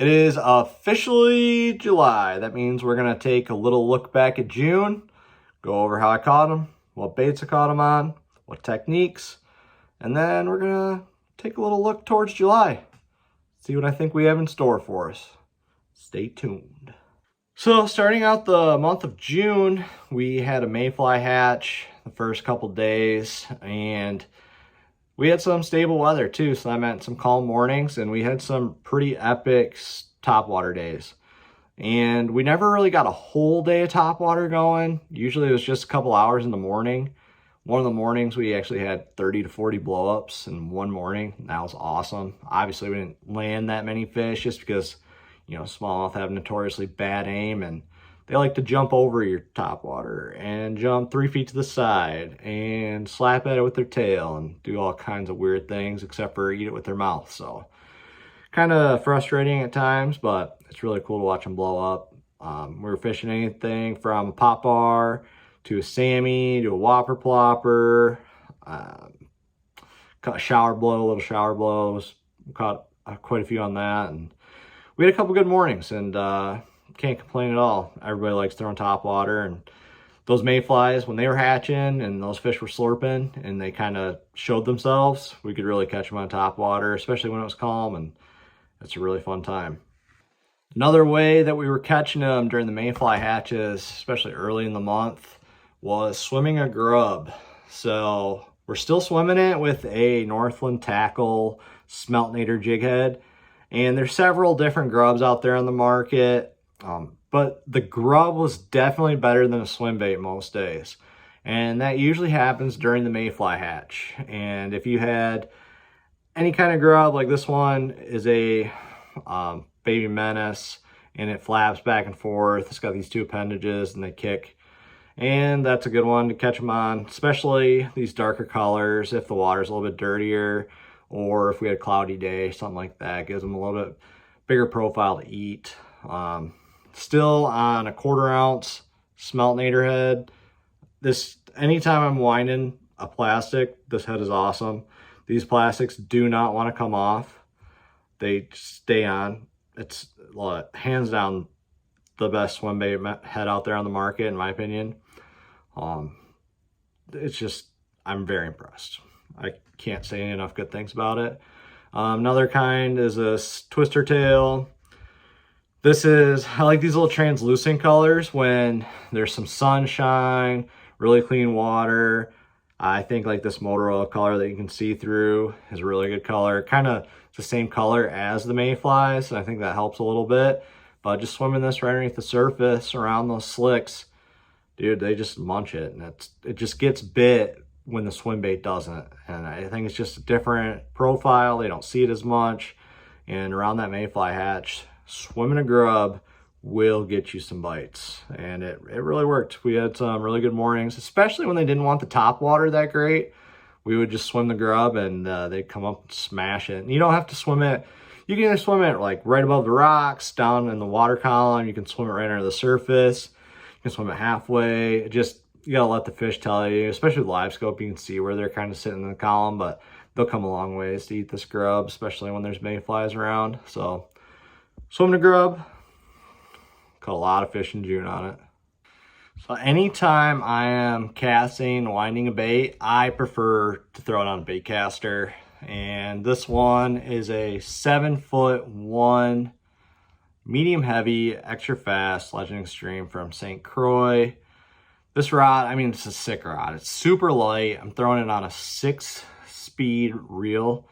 It is officially July. That means we're going to take a little look back at June, go over how I caught them, what baits I caught them on, what techniques, and then we're going to take a little look towards July, see what I think we have in store for us. Stay tuned. So starting out the month of June, we had a mayfly hatch the first couple days, and we had some stable weather too, so that meant some calm mornings, and we had some pretty epic topwater days. And we never really got a whole day of topwater going. Usually it was just a couple hours in the morning. One of the mornings we actually had 30 to 40 blowups in one morning. That was awesome. Obviously we didn't land that many fish just because, you know, smallmouth have notoriously bad aim, and they like to jump over your topwater and jump 3 feet to the side and slap at it with their tail and do all kinds of weird things except for eat it with their mouth. So kind of frustrating at times, but it's really cool to watch them blow up. We were fishing anything from a pop bar to a Sammy to a whopper plopper, caught a shower blow, little shower blows, caught quite a few on that, and we had a couple good mornings, and can't complain at all. Everybody likes throwing topwater, and those mayflies, when they were hatching and those fish were slurping and they kind of showed themselves, we could really catch them on topwater, especially when it was calm, and it's a really fun time. Another way that we were catching them during the mayfly hatches, especially early in the month, was swimming a grub. So we're still swimming it with a Northland Tackle Smeltinator jig head, and there's several different grubs out there on the market. But the grub was definitely better than a swim bait most days. And that usually happens during the mayfly hatch. And if you had any kind of grub, like this one is a baby menace, and it flaps back and forth. It's got these two appendages and they kick. And that's a good one to catch them on, especially these darker colors if the water's a little bit dirtier, or if we had a cloudy day, something like that. Gives them a little bit bigger profile to eat. Still on a 1/4 ounce Smeltinator head. This, anytime I'm winding a plastic, this head is awesome. These plastics do not want to come off. They stay on. It's hands down the best swim bait head out there on the market, in my opinion. It's just, I'm very impressed. I can't say enough good things about it. Another kind is a twister tail. This is, I like these little translucent colors when there's some sunshine, really clean water. I think like this motor oil color that you can see through is a really good color. Kind of the same color as the mayflies, and I think that helps a little bit. But just swimming this right underneath the surface around those slicks, dude, they just munch it, and it just gets bit when the swim bait doesn't. And I think it's just a different profile. They don't see it as much. And around that mayfly hatch, swimming a grub will get you some bites, and it really worked. We had some really good mornings, especially when they didn't want the top water that great. We would just swim the grub, and they'd come up and smash it. And you don't have to swim it. You can either swim it like right above the rocks, down in the water column. You can swim it right under the surface. You can swim it halfway. Just, you gotta let the fish tell you, especially with live scope, you can see where they're kind of sitting in the column, but they'll come a long ways to eat this grub, especially when there's mayflies around. So swimming a grub, caught a lot of fish in June on it. So anytime I am casting, winding a bait, I prefer to throw it on a Baitcaster. And this one is a 7'1", medium heavy, extra fast Legend Extreme from St. Croix. This rod, I mean, it's a sick rod. It's super light. I'm throwing it on a 6-speed reel.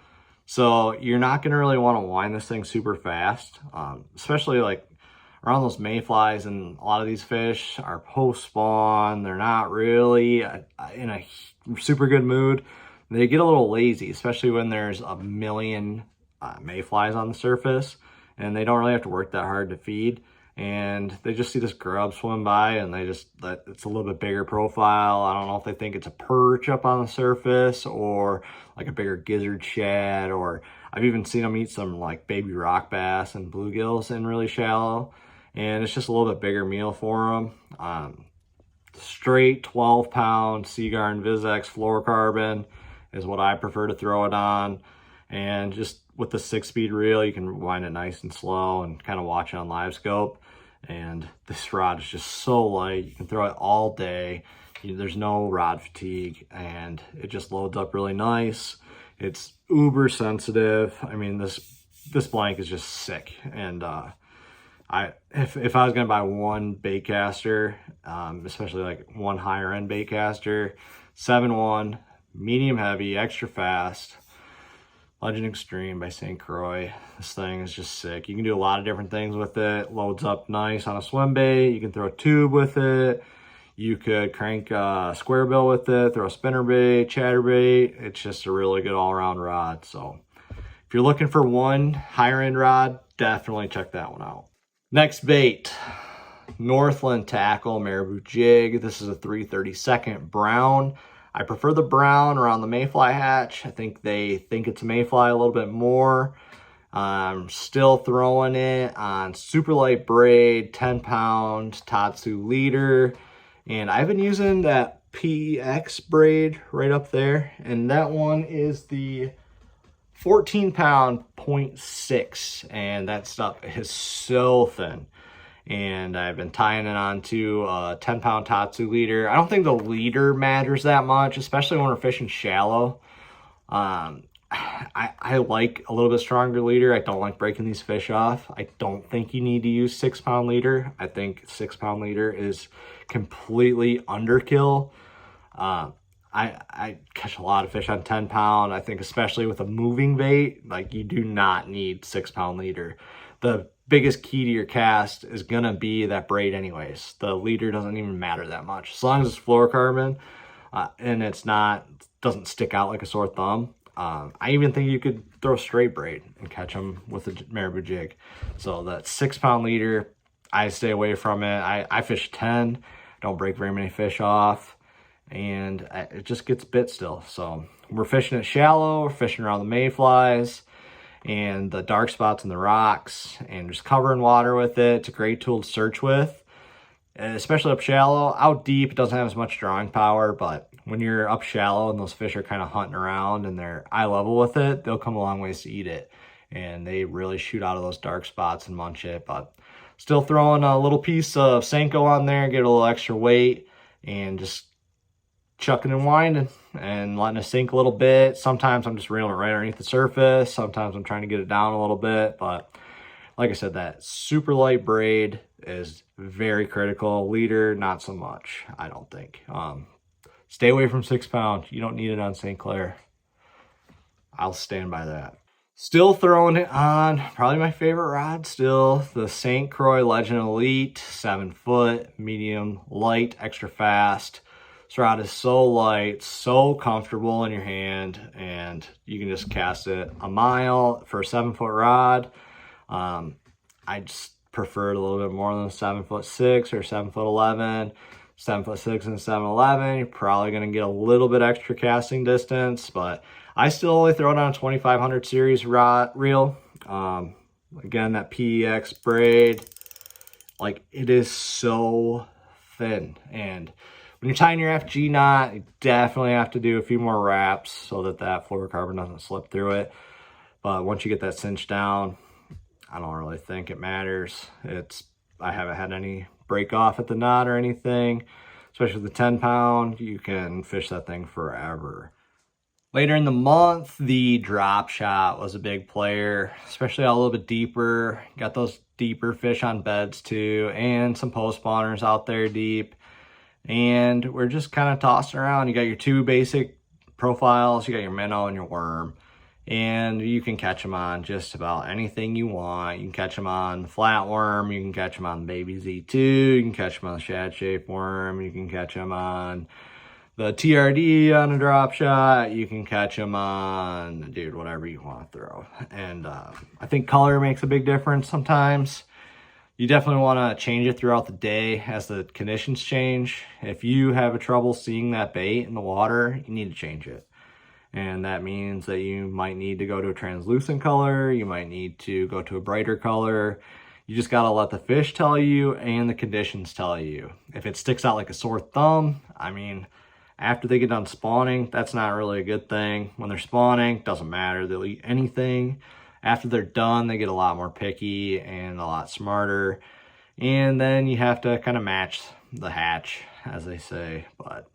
So you're not going to really want to wind this thing super fast, especially like around those mayflies, and a lot of these fish are post spawn. They're not really in a super good mood. They get a little lazy, especially when there's a million mayflies on the surface, and they don't really have to work that hard to feed. And they just see this grub swim by, and it's a little bit bigger profile. I don't know if they think it's a perch up on the surface or like a bigger gizzard shad, or I've even seen them eat some like baby rock bass and bluegills in really shallow. And it's just a little bit bigger meal for them. Straight 12-pound Seaguar and Vizex fluorocarbon is what I prefer to throw it on. And just with the 6-speed reel, you can wind it nice and slow and kind of watch it on live scope. And this rod is just so light. You can throw it all day. There's no rod fatigue, and it just loads up really nice. It's uber sensitive. I mean, this blank is just sick. And if I was gonna buy one baitcaster, especially like one higher end baitcaster, 7-1, medium heavy, extra fast, Legend Extreme by St. Croix. This thing is just sick. You can do a lot of different things with it. Loads up nice on a swim bait. You can throw a tube with it. You could crank a square bill with it, throw a spinner bait, chatterbait. It's just a really good all-around rod. So if you're looking for one higher end rod, definitely check that one out. Next bait, Northland Tackle Marabou jig. This is a 3/32 brown. I prefer the brown around the mayfly hatch. I think they think it's a mayfly a little bit more. I'm still throwing it on super light braid, 10-pound Tatsu leader. And I've been using that PEX braid right up there. And that one is the 14-pound 0.6. And that stuff is so thin. And I've been tying it onto a 10-pound Tatsu leader. I don't think the leader matters that much, especially when we're fishing shallow. I like a little bit stronger leader. I don't like breaking these fish off. I don't think you need to use 6-pound leader. I think 6-pound leader is completely underkill. I catch a lot of fish on 10-pound. I think especially with a moving bait, like you do not need 6-pound leader. The biggest key to your cast is gonna be that braid anyways. The leader doesn't even matter that much. As long as it's fluorocarbon and doesn't stick out like a sore thumb. I even think you could throw straight braid and catch them with a Marabou jig. So that 6-pound leader, I stay away from it. I fish 10, don't break very many fish off, and it just gets bit still. So we're fishing it shallow, we're fishing around the mayflies and the dark spots in the rocks, and just covering water with it. It's a great tool to search with, especially up shallow. Out deep, it doesn't have as much drawing power, but when you're up shallow and those fish are kind of hunting around and they're eye level with it, they'll come a long ways to eat it. And they really shoot out of those dark spots and munch it. But still throwing a little piece of Senko on there, get a little extra weight, and just chucking and winding and letting it sink a little bit. Sometimes I'm just reeling it right underneath the surface. Sometimes I'm trying to get it down a little bit. But like I said, that super light braid is very critical. Leader, not so much, I don't think. Stay away from 6-pound. You don't need it on St. Clair. I'll stand by that. Still throwing it on, probably my favorite rod still, the St. Croix Legend Elite, 7-foot, medium, light, extra fast. This rod is so light, so comfortable in your hand, and you can just cast it a mile for a 7-foot rod. I just prefer it a little bit more than a 7'6" or 7'11". 7'6" and 7'11", you're probably going to get a little bit extra casting distance, but I still only throw it on a 2500 series rod reel. Again, that PEX braid, like, it is so thin, and when you're tying your FG knot, you definitely have to do a few more wraps so that fluorocarbon doesn't slip through it. But once you get that cinched down, I don't really think it matters. I haven't had any break off at the knot or anything. Especially with the 10-pound, you can fish that thing forever. Later in the month, the drop shot was a big player, especially a little bit deeper. Got those deeper fish on beds too, and some post spawners out there deep. And we're just kind of tossing around. You got your two basic profiles, you got your minnow and your worm. And you can catch them on just about anything you want. You can catch them on the flatworm, you can catch them on the baby Z2, you can catch them on the shad-shaped worm, you can catch them on the TRD on a drop shot, you can catch them on, dude, whatever you want to throw. And I think color makes a big difference sometimes. You definitely want to change it throughout the day as the conditions change. If you have a trouble seeing that bait in the water, you need to change it. And that means that you might need to go to a translucent color, you might need to go to a brighter color. You just gotta let the fish tell you and the conditions tell you. If it sticks out like a sore thumb, I mean, after they get done spawning, that's not really a good thing. When they're spawning, doesn't matter, they'll eat anything. After they're done, they get a lot more picky and a lot smarter. And then you have to kind of match the hatch, as they say. But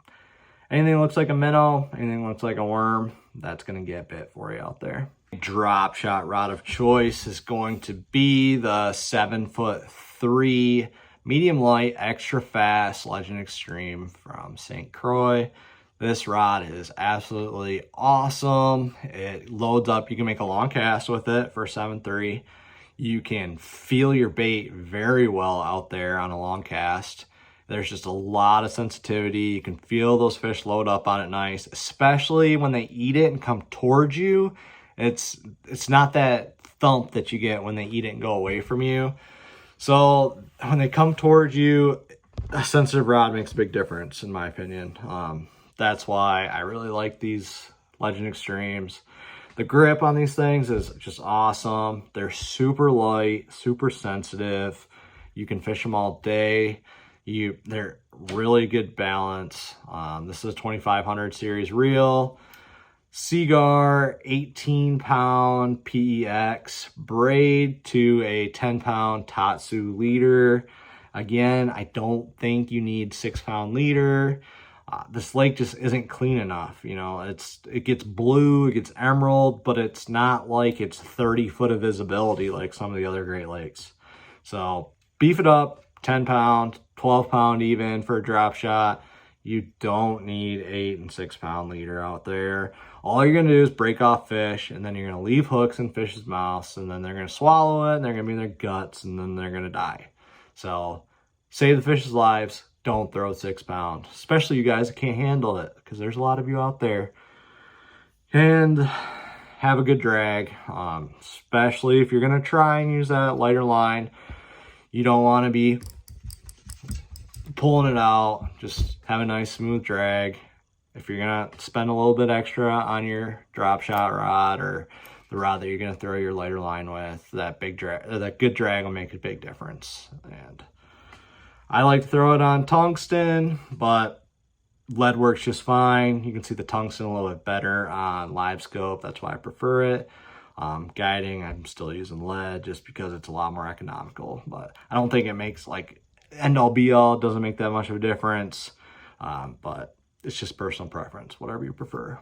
anything that looks like a minnow, anything that looks like a worm, that's going to get bit for you out there. Drop shot rod of choice is going to be the 7'3" medium light extra fast Legend Extreme from St. Croix. This rod is absolutely awesome. It loads up. You can make a long cast with it for 7'3". You can feel your bait very well out there on a long cast. There's just a lot of sensitivity. You can feel those fish load up on it nice, especially when they eat it and come towards you. It's not that thump that you get when they eat it and go away from you. So when they come towards you, a sensitive rod makes a big difference, in my opinion. That's why I really like these Legend Extremes. The grip on these things is just awesome. They're super light, super sensitive. You can fish them all day. They're really good balance. This is a 2500 series reel. Seagar 18-pound PEX braid to a 10-pound Tatsu leader. Again, I don't think you need 6-pound leader. This lake just isn't clean enough. You know, it gets blue, it gets emerald, but it's not like it's 30 foot of visibility like some of the other Great Lakes. So beef it up, 10-pound, 12-pound even for a drop shot. You don't need 8 and 6-pound leader out there. All you're going to do is break off fish, and then you're going to leave hooks in fish's mouths, and then they're going to swallow it, and they're going to be in their guts, and then they're going to die. So save the fish's lives. Don't throw 6-pound, especially you guys that can't handle it, because there's a lot of you out there. And have a good drag, especially if you're going to try and use that lighter line. You don't want to be pulling it out. Just have a nice smooth drag. If you're gonna spend a little bit extra on your drop shot rod or the rod that you're gonna throw your lighter line with, that good drag will make a big difference. And I like to throw it on tungsten, but lead works just fine. You can see the tungsten a little bit better on live scope. That's why I prefer it. Guiding, I'm still using lead just because it's a lot more economical, but I don't think it makes like end all be all. It doesn't make that much of a difference, but it's just personal preference, whatever you prefer.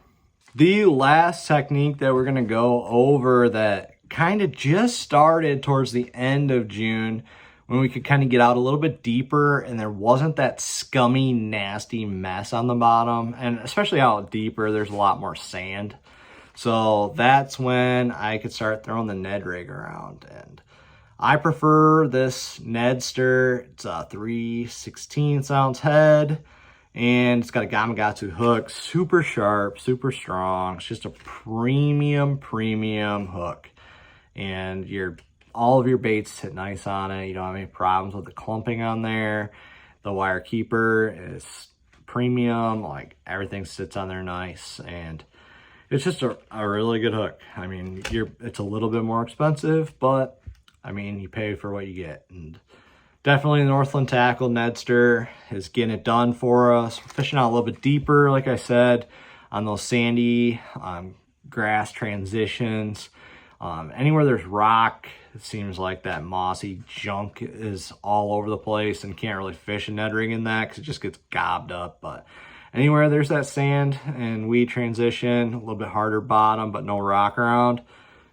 The last technique that we're going to go over that kind of just started towards the end of June, when we could kind of get out a little bit deeper and there wasn't that scummy, nasty mess on the bottom, and especially out deeper, there's a lot more sand. So that's when I could start throwing the Ned rig around. And I prefer this Nedster. It's a 3/16 ounce head, and it's got a Gamakatsu hook, super sharp, super strong. It's just a premium hook, and all of your baits hit nice on it. You don't have any problems with the clumping on there. The wire keeper is premium, like everything sits on there nice, and it's just a really good hook. I mean, it's a little bit more expensive, but I mean, you pay for what you get. And definitely the Northland Tackle Nedster is getting it done for us. We're fishing out a little bit deeper, like I said, on those sandy grass transitions. Anywhere there's rock, it seems like that mossy junk is all over the place, and can't really fish a Ned rig in that because it just gets gobbed up. But anywhere there's that sand and weed transition, a little bit harder bottom, but no rock around,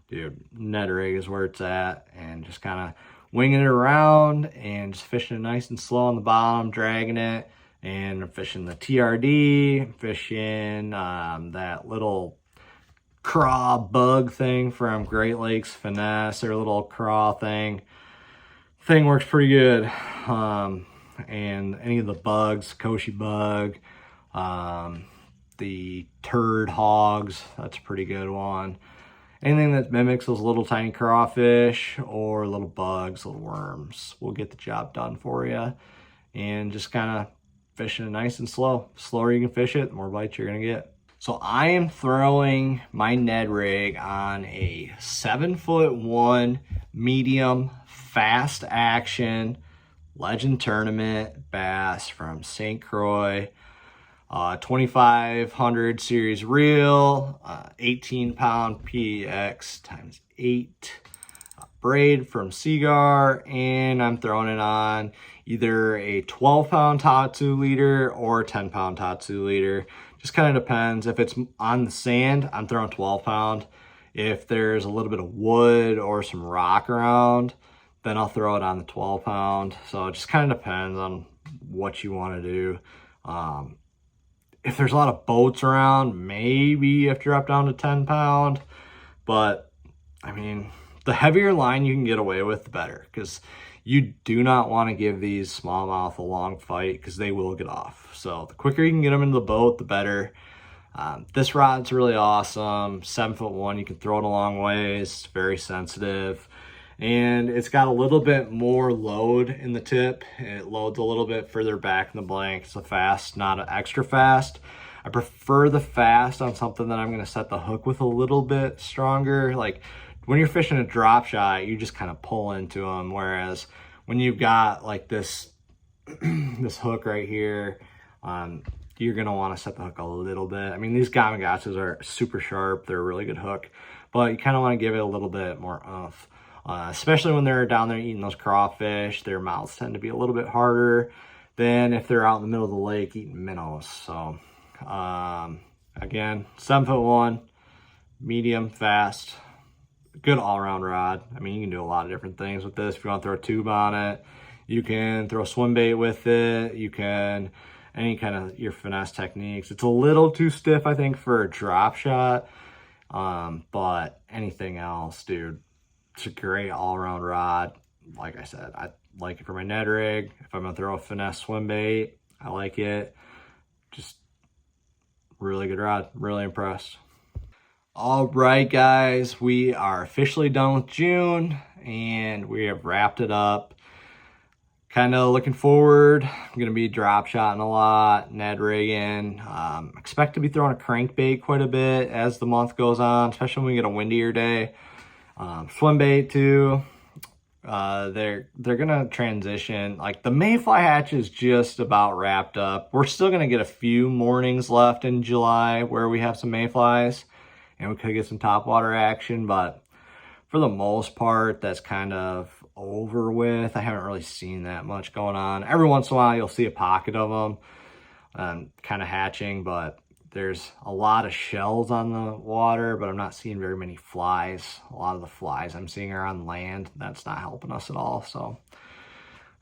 dude, Ned rig is where it's at. And just kind of winging it around and just fishing it nice and slow on the bottom, dragging it, and fishing the TRD, fishing that little craw bug thing from Great Lakes Finesse, their little craw thing works pretty good. And any of the bugs, Koshi bug, the turd hogs, that's a pretty good one. Anything that mimics those little tiny crawfish or little bugs, little worms, will get the job done for you. And just kind of fishing it nice and slow. The slower you can fish it, the more bites you're gonna get. So I am throwing my Ned rig on a 7'1" medium fast action Legend Tournament bass from St. Croix. 2500 series reel, 18-pound PX times 8 braid from Seagar, and I'm throwing it on either a 12-pound Tatsu leader or a 10-pound Tatsu leader. Just kind of depends. If it's on the sand, I'm throwing 12-pound. If there's a little bit of wood or some rock around, then I'll throw it on the 12-pound. So it just kind of depends on what you want to do. If there's a lot of boats around, maybe you have to drop down to 10-pound. But, I mean, the heavier line you can get away with, the better. Because you do not want to give these smallmouth a long fight because they will get off. So the quicker you can get them into the boat, the better. This rod's really awesome. 7'1", you can throw it a long ways. It's very sensitive. And it's got a little bit more load in the tip. It loads a little bit further back in the blank. It's a fast, not an extra fast. I prefer the fast on something that I'm going to set the hook with a little bit stronger. Like when you're fishing a drop shot, you just kind of pull into them. Whereas when you've got like this, this hook right here, you're going to want to set the hook a little bit. I mean, these Gamakatsus are super sharp. They're a really good hook, but you kind of want to give it a little bit more oomph. Especially when they're down there eating those crawfish, their mouths tend to be a little bit harder than if they're out in the middle of the lake eating minnows. So, again, 7'1", medium, fast, good all-around rod. I mean, you can do a lot of different things with this. If you want to throw a tube on it, you can throw swim bait with it. You can, any kind of your finesse techniques. It's a little too stiff, I think, for a drop shot, but anything else, dude. It's a great all-around rod. Like I said, I like it for my Ned rig. If I'm gonna throw a finesse swim bait, I like it. Just really good rod. Really impressed. All right, guys, we are officially done with June and we have wrapped it up. Kind of looking forward. I'm gonna be drop shotting a lot, Ned rigging. Expect to be throwing a crankbait quite a bit as the month goes on, especially when we get a windier day. Swim bait too. They're gonna transition. Like the mayfly hatch is just about wrapped up. We're still gonna get a few mornings left in July where we have some mayflies and we could get some topwater action, but for the most part, that's kind of over with. I haven't really seen that much going on. Every once in a while, you'll see a pocket of them kind of hatching, but there's a lot of shells on the water, but I'm not seeing very many flies. A lot of the flies I'm seeing are on land. That's not helping us at all. So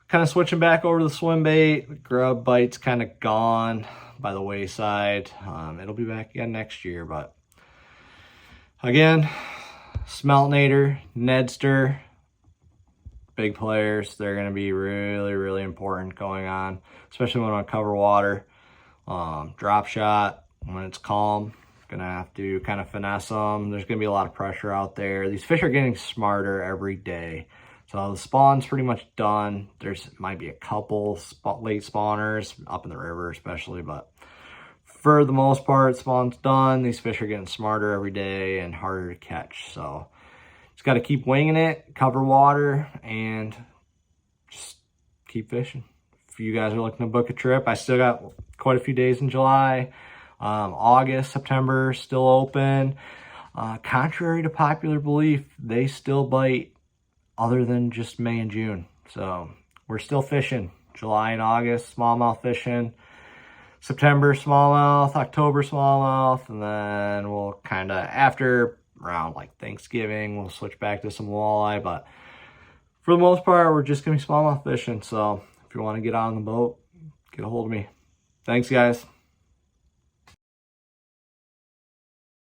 kind of switching back over to the swim bait. The grub bite's kind of gone by the wayside. It'll be back again next year, but again, Smeltinator, Nedster, big players. They're going to be really, really important going on, especially when on cover water. Drop shot, when it's calm, gonna have to kind of finesse them. There's gonna be a lot of pressure out there. These fish are getting smarter every day. So the spawn's pretty much done. There's might be a couple late spawners up in the river especially, but for the most part, spawn's done. These fish are getting smarter every day and harder to catch. So just got to keep winging it, cover water, and just keep fishing. If you guys are looking to book a trip, I still got quite a few days in July. August, September, still open. Contrary to popular belief, they still bite other than just May and June. So we're still fishing. July and August, smallmouth fishing. September, smallmouth. October, smallmouth. And then we'll kind of, after around like Thanksgiving, we'll switch back to some walleye. But for the most part, we're just going to be smallmouth fishing. So if you want to get on the boat, get a hold of me. Thanks, guys.